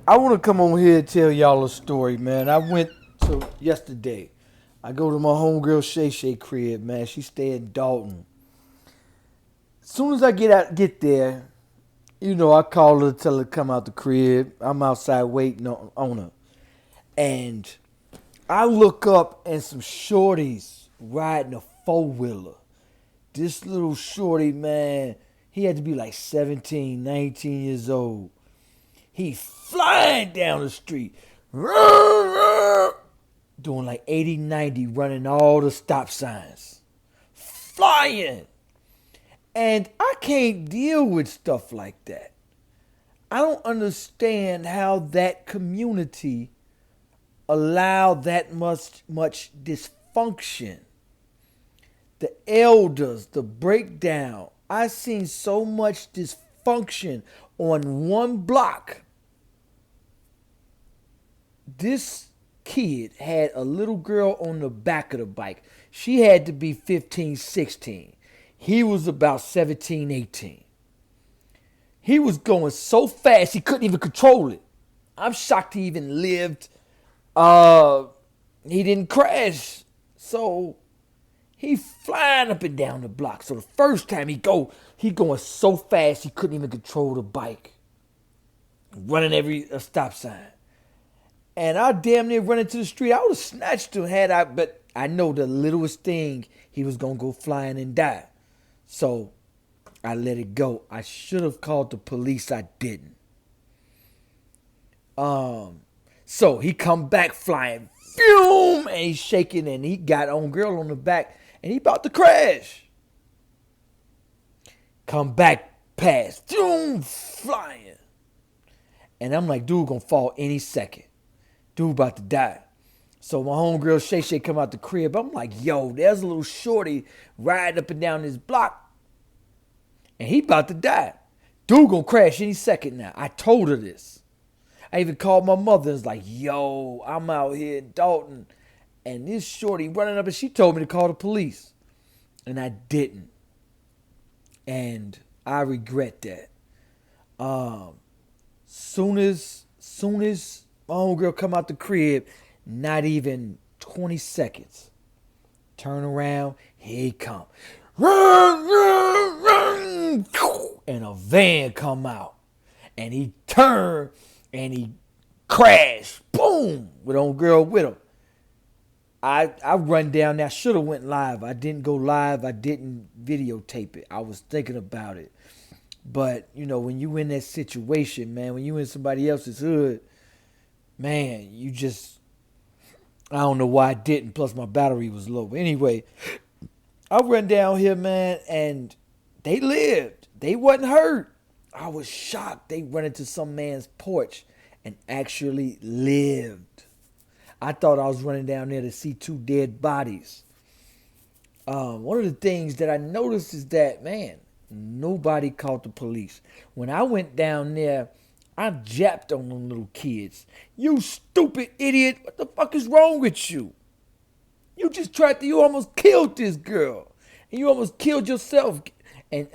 I want to come on here and tell y'all a story, man. I went to yesterday. I go to my homegirl Shay Shay crib, man. She stay in Dalton. As soon as I get there, I call her, tell her to come out the crib. I'm outside waiting on her, and I look up and some shorties riding a four wheeler. This little shorty, man, he had to be like 17, 19 years old. He flying down the street. Doing like 80, 90, running all the stop signs. Flying. And I can't deal with stuff like that. I don't understand how that community allowed that much dysfunction. The elders, the breakdown. I seen so much dysfunction on one block. This kid had a little girl on the back of the bike. She had to be 15, 16. He was about 17, 18. He was going so fast he couldn't even control it. I'm shocked he even lived. He didn't crash. So he flying up and down the block. So the first time he going so fast he couldn't even control the bike. Running every stop sign. And I damn near run into the street. I would have snatched him but I know the littlest thing he was gonna go flying and die. So I let it go. I should have called the police. I didn't. So he come back flying, boom, and he's shaking, and he got on girl on the back, and he about to crash. Come back past, boom, flying, and I'm like, dude, gonna fall any second. Dude about to die. So my homegirl Shay Shay come out the crib. I'm like, yo, there's a little shorty riding up and down this block. And he about to die. Dude gonna crash any second now. I told her this. I even called my mother and was like, yo, I'm out here in Dalton. And this shorty running up and she told me to call the police. And I didn't. And I regret that. Soon as my homegirl come out the crib, not even 20 seconds. Turn around, here he come. Run, run, run. And a van come out. And he turned and he crashed. Boom! With homegirl with him. I run down there. I should have went live. I didn't go live. I didn't videotape it. I was thinking about it. But, when you in that situation, man, when you in somebody else's hood, man, I don't know why I didn't. Plus, my battery was low. But anyway, I run down here, man, and they lived. They wasn't hurt. I was shocked. They run into some man's porch and actually lived. I thought I was running down there to see two dead bodies. One of the things that I noticed is that, man, nobody called the police. When I went down there, I japped on them little kids. You stupid idiot. What the fuck is wrong with you? You almost killed this girl. And you almost killed yourself. And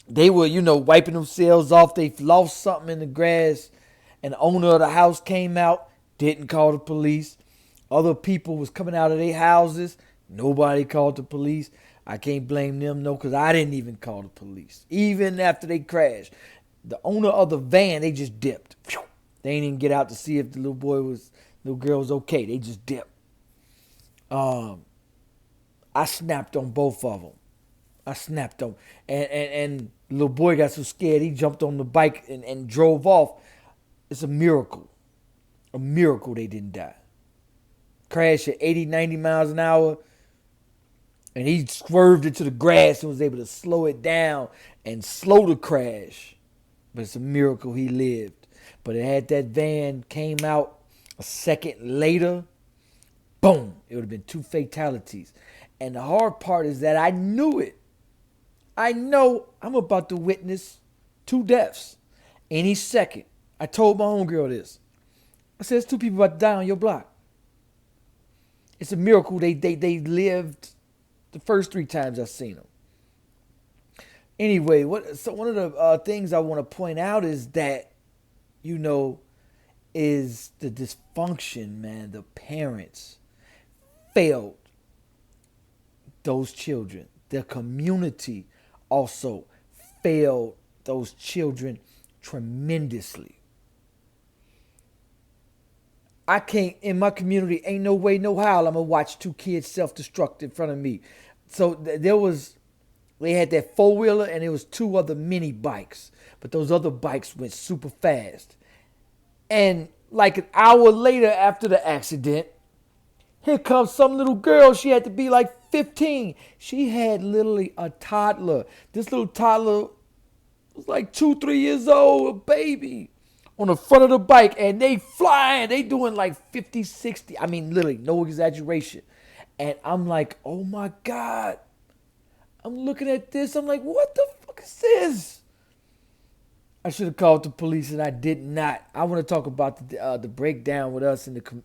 they were, wiping themselves off. They lost something in the grass. And the owner of the house came out, didn't call the police. Other people was coming out of their houses. Nobody called the police. I can't blame them, no, because I didn't even call the police. Even after they crashed. The owner of the van, they just dipped. They didn't even get out to see if the little girl was okay. They just dipped. I snapped on both of them. I snapped on, and the little boy got so scared he jumped on the bike and drove off. It's a miracle. A miracle they didn't die. Crashed at 80, 90 miles an hour. And he swerved into the grass and was able to slow it down and slow the crash. But it's a miracle he lived. But it had that van came out a second later, boom, it would have been two fatalities. And the hard part is that I knew it. I know I'm about to witness two deaths any second. I told my homegirl this. I said, there's two people about to die on your block. It's a miracle they lived the first 3 times I've seen them. Anyway, one of the things I want to point out is that, you know, is the dysfunction, man. The parents failed those children. The community also failed those children tremendously. I can't, in my community, ain't no way, no how I'm gonna watch two kids self destruct in front of me. So there was, they had that four wheeler and there was two other mini bikes, but those other bikes went super fast. And like an hour later after the accident, here comes some little girl. She had to be like 15. She had literally a toddler. This little toddler was like 2, 3 years old, a baby, on the front of the bike. And they flying. They doing like 50, 60. I mean, literally, no exaggeration. And I'm like, oh my God. I'm looking at this. I'm like, what the fuck is this? I should have called the police and I did not. I want to talk about the breakdown with us and the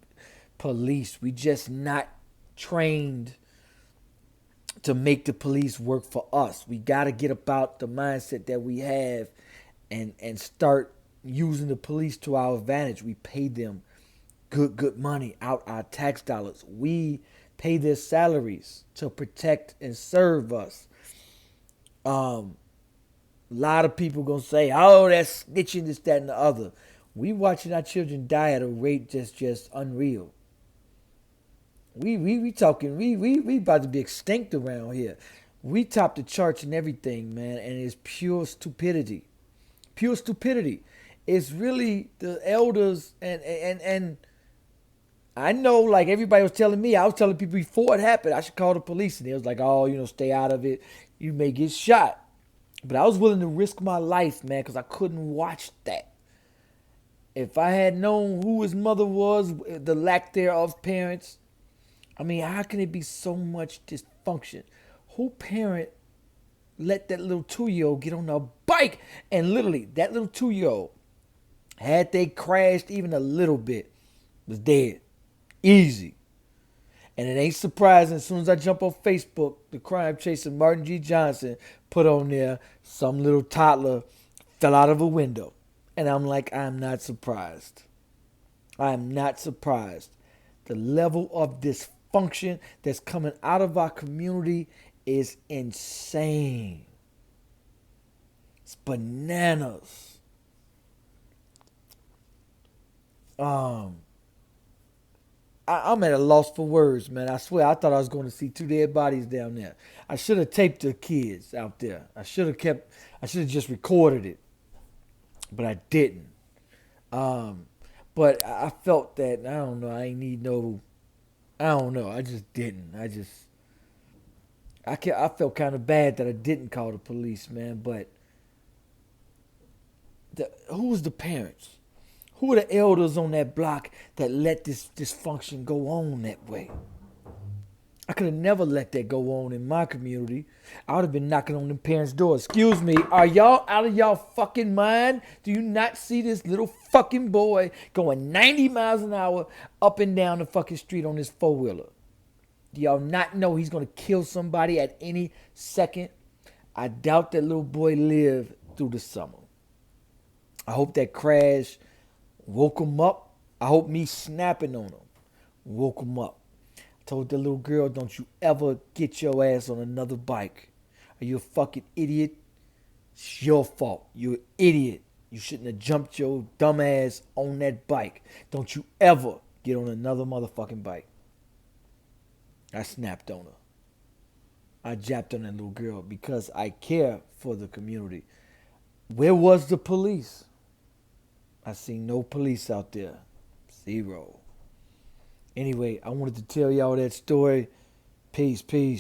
police. We just not trained to make the police work for us. We got to get about the mindset that we have and start using the police to our advantage. We pay them good money out our tax dollars. We pay their salaries to protect and serve us. A lot of people gonna say, "Oh, that's snitching, this, that, and the other." We watching our children die at a rate just unreal. We talking we about to be extinct around here. We top the charts and everything, man, and it's pure stupidity. Pure stupidity. It's really the elders and I know, like everybody was telling me, I was telling people before it happened, I should call the police, and they was like, "Oh, stay out of it. You may get shot." But I was willing to risk my life, man, because I couldn't watch that. If I had known who his mother was, the lack thereof parents, I mean, how can it be so much dysfunction? Who parent let that little 2-year-old get on a bike? And literally, that little 2-year-old, had they crashed even a little bit, was dead. Easy. And it ain't surprising, as soon as I jump on Facebook, the crime chaser Martin G. Johnson put on there, some little toddler fell out of a window. And I'm like, I'm not surprised. I am not surprised. The level of dysfunction that's coming out of our community is insane. It's bananas. I'm at a loss for words, man. I swear, I thought I was going to see two dead bodies down there. I should have taped the kids out there. I should have just recorded it, but I didn't. But I felt that, I don't know, I ain't need no, I don't know, I just didn't. I felt kind of bad that I didn't call the police, man. But who was the parents? Who were the elders on that block that let this dysfunction go on that way? I could have never let that go on in my community. I would have been knocking on them parents' doors. Excuse me, are y'all out of y'all fucking mind? Do you not see this little fucking boy going 90 miles an hour up and down the fucking street on this four-wheeler? Do y'all not know he's going to kill somebody at any second? I doubt that little boy lived through the summer. I hope that crash woke him up. I hope me snapping on him woke him up. I told the little girl, don't you ever get your ass on another bike. Are you a fucking idiot? It's your fault. You're an idiot. You shouldn't have jumped your dumb ass on that bike. Don't you ever get on another motherfucking bike. I snapped on her. I japped on that little girl because I care for the community. Where was the police? I seen no police out there. Zero. Anyway, I wanted to tell y'all that story. Peace, peace.